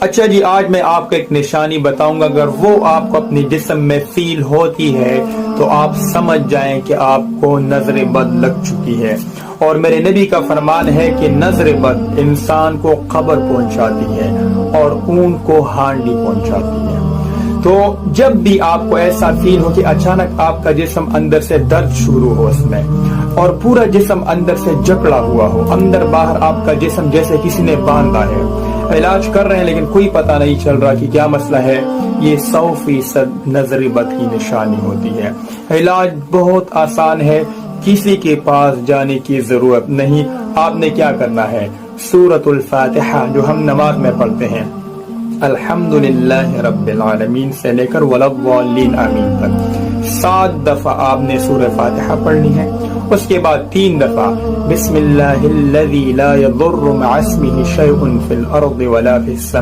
اچھا جی، آج میں آپ کو ایک نشانی بتاؤں گا، اگر وہ آپ کو اپنی جسم میں فیل ہوتی ہے تو آپ سمجھ جائیں کہ آپ کو نظر بد لگ چکی ہے۔ اور میرے نبی کا فرمان ہے کہ نظر بد انسان کو قبر پہنچاتی ہے اور اونٹ کو ہانڈی پہنچاتی ہے۔ تو جب بھی آپ کو ایسا فیل ہو کہ اچانک آپ کا جسم اندر سے درد شروع ہو اس میں، اور پورا جسم اندر سے جکڑا ہوا ہو، اندر باہر آپ کا جسم جیسے کسی نے باندھا ہے، علاج کر رہے ہیں لیکن کوئی پتہ نہیں چل رہا کہ کیا مسئلہ ہے، یہ 100% نظر بد کی نشانی ہوتی ہے۔ علاج بہت آسان ہے، کسی کے پاس جانے کی ضرورت نہیں۔ آپ نے کیا کرنا ہے، سورۃ الفاتحہ جو ہم نماز میں پڑھتے ہیں، الحمدللہ رب العالمین سے لے کر ولضالین آمین تک 7 دفعہ آپ نے سورہ فاتحہ پڑھنی ہے۔ اس کے بعد 3 دفعہ بسم اللہ الذی لا یضر مع اسمہ شیء فی الارض ولا فی السماء